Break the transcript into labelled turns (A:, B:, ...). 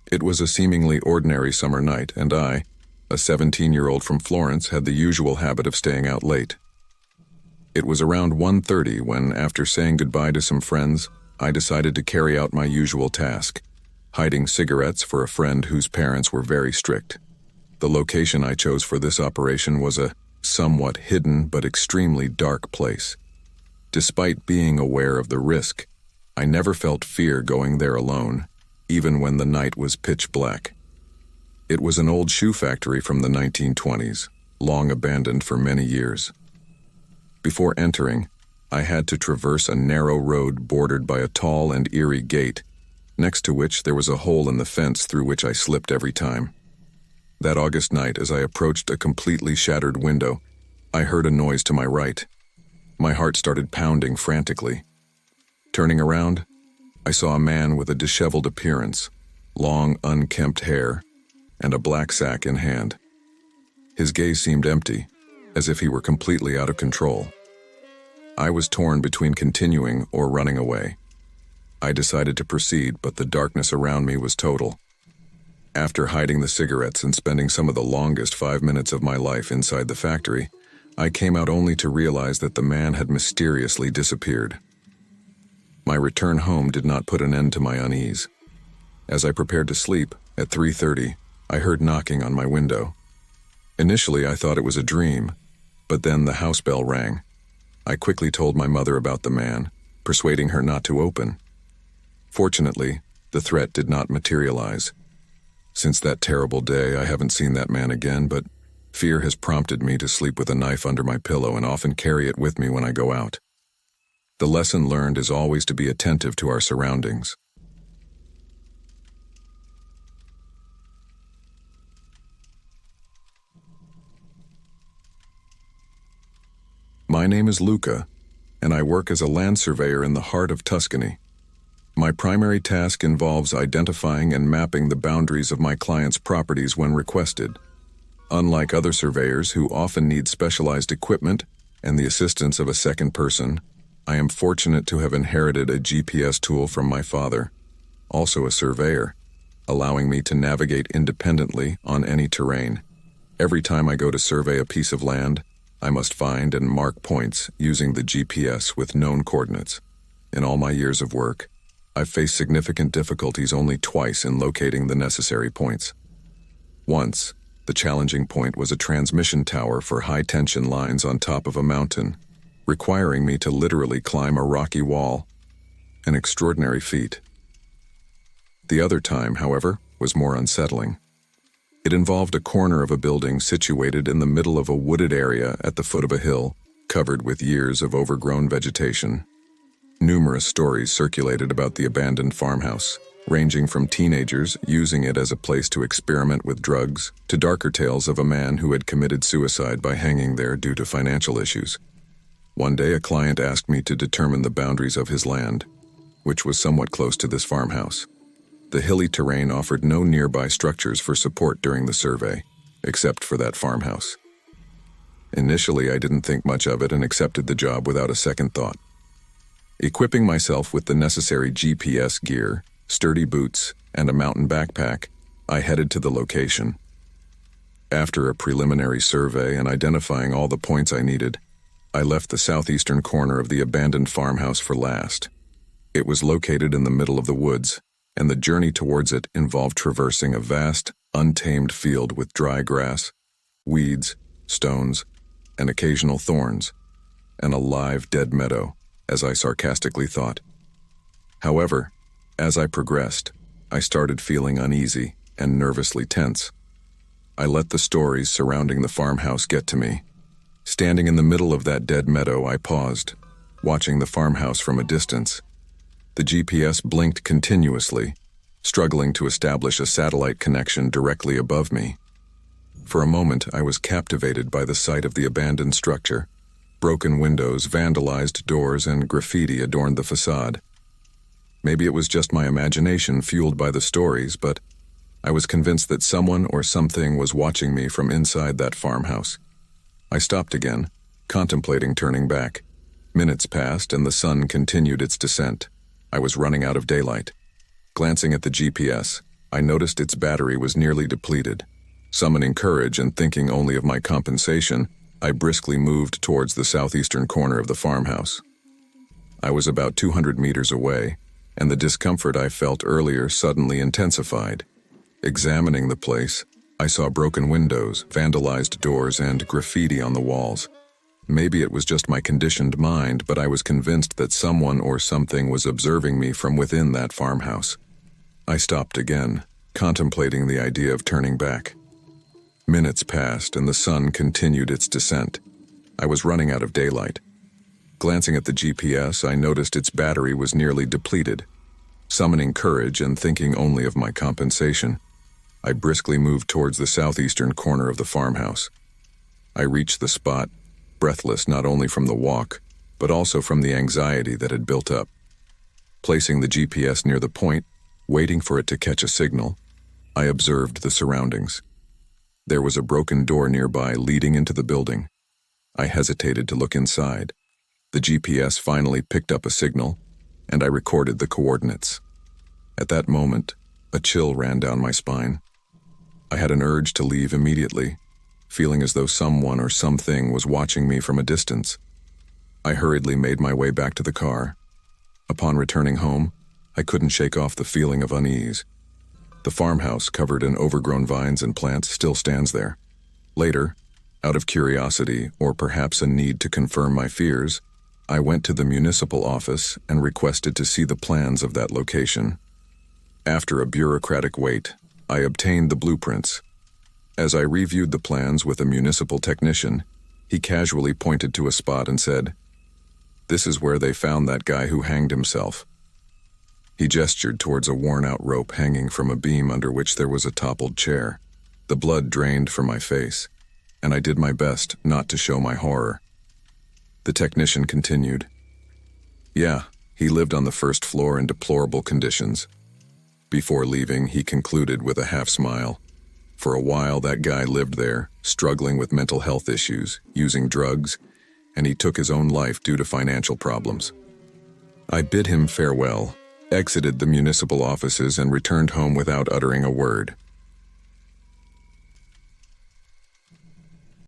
A: It was a seemingly ordinary summer night, and I, a 17-year-old from Florence, had the usual habit of staying out late. It was around 1:30 when, after saying goodbye to some friends, I decided to carry out my usual task, hiding cigarettes for a friend whose parents were very strict. The location I chose for this operation was a somewhat hidden but extremely dark place. Despite being aware of the risk, I never felt fear going there alone, even when the night was pitch black. It was an old shoe factory from the 1920s, long abandoned for many years. Before entering, I had to traverse a narrow road bordered by a tall and eerie gate, next to which there was a hole in the fence through which I slipped every time. That August night, as I approached a completely shattered window, I heard a noise to my right. My heart started pounding frantically. Turning around, I saw a man with a disheveled appearance, long, unkempt hair, and a black sack in hand. His gaze seemed empty, as if he were completely out of control. I was torn between continuing or running away. I decided to proceed, but the darkness around me was total. After hiding the cigarettes and spending some of the longest 5 minutes of my life inside the factory, I came out only to realize that the man had mysteriously disappeared. My return home did not put an end to my unease. As I prepared to sleep, at 3:30, I heard knocking on my window. Initially, I thought it was a dream, but then the house bell rang. I quickly told my mother about the man, persuading her not to open. Fortunately, the threat did not materialize. Since that terrible day, I haven't seen that man again, but fear has prompted me to sleep with a knife under my pillow and often carry it with me when I go out. The lesson learned is always to be attentive to our surroundings. My name is Luca, and I work as a land surveyor in the heart of Tuscany. My primary task involves identifying and mapping the boundaries of my clients' properties when requested. Unlike other surveyors who often need specialized equipment and the assistance of a second person, I am fortunate to have inherited a GPS tool from my father, also a surveyor, allowing me to navigate independently on any terrain. Every time I go to survey a piece of land, I must find and mark points using the GPS with known coordinates. In all my years of work, I've faced significant difficulties only twice in locating the necessary points. Once, the challenging point was a transmission tower for high-tension lines on top of a mountain, requiring me to literally climb a rocky wall, an extraordinary feat. The other time, however, was more unsettling. It involved a corner of a building situated in the middle of a wooded area at the foot of a hill, covered with years of overgrown vegetation. Numerous stories circulated about the abandoned farmhouse, ranging from teenagers using it as a place to experiment with drugs to darker tales of a man who had committed suicide by hanging there due to financial issues. One day, a client asked me to determine the boundaries of his land, which was somewhat close to this farmhouse. The hilly terrain offered no nearby structures for support during the survey, except for that farmhouse. Initially, I didn't think much of it and accepted the job without a second thought. Equipping myself with the necessary GPS gear, sturdy boots, and a mountain backpack, I headed to the location. After a preliminary survey and identifying all the points I needed, I left the southeastern corner of the abandoned farmhouse for last. It was located in the middle of the woods, and the journey towards it involved traversing a vast, untamed field with dry grass, weeds, stones, and occasional thorns, and a live, dead meadow, as I sarcastically thought. However, as I progressed, I started feeling uneasy and nervously tense. I let the stories surrounding the farmhouse get to me. Standing in the middle of that dead meadow, I paused, watching the farmhouse from a distance. The GPS blinked continuously, struggling to establish a satellite connection directly above me. For a moment, I was captivated by the sight of the abandoned structure. Broken windows, vandalized doors, and graffiti adorned the facade. Maybe it was just my imagination fueled by the stories, but I was convinced that someone or something was watching me from inside that farmhouse. I stopped again, contemplating turning back. Minutes passed and the sun continued its descent. I was running out of daylight. Glancing at the GPS, I noticed its battery was nearly depleted. Summoning courage and thinking only of my compensation, I briskly moved towards the southeastern corner of the farmhouse. I was about 200 meters away, and the discomfort I felt earlier suddenly intensified. Examining the place, I saw broken windows, vandalized doors, and graffiti on the walls. Maybe it was just my conditioned mind, but I was convinced that someone or something was observing me from within that farmhouse. I stopped again, contemplating the idea of turning back. Minutes passed, and the sun continued its descent. I was running out of daylight. Glancing at the GPS, I noticed its battery was nearly depleted. Summoning courage and thinking only of my compensation, I briskly moved towards the southeastern corner of the farmhouse. I reached the spot, breathless not only from the walk, but also from the anxiety that had built up. Placing the GPS near the point, waiting for it to catch a signal, I observed the surroundings. There was a broken door nearby leading into the building. I hesitated to look inside. The GPS finally picked up a signal, and I recorded the coordinates. At that moment, a chill ran down my spine. I had an urge to leave immediately, feeling as though someone or something was watching me from a distance. I hurriedly made my way back to the car. Upon returning home, I couldn't shake off the feeling of unease. The farmhouse, covered in overgrown vines and plants, still stands there. Later, out of curiosity or perhaps a need to confirm my fears, I went to the municipal office and requested to see the plans of that location. After a bureaucratic wait, I obtained the blueprints. As I reviewed the plans with a municipal technician, he casually pointed to a spot and said, "This is where they found that guy who hanged himself." He gestured towards a worn-out rope hanging from a beam under which there was a toppled chair. The blood drained from my face, and I did my best not to show my horror. The technician continued, "Yeah, he lived on the first floor in deplorable conditions." Before leaving, he concluded with a half-smile. For a while, that guy lived there, struggling with mental health issues, using drugs, and he took his own life due to financial problems. I bid him farewell, exited the municipal offices, and returned home without uttering a word.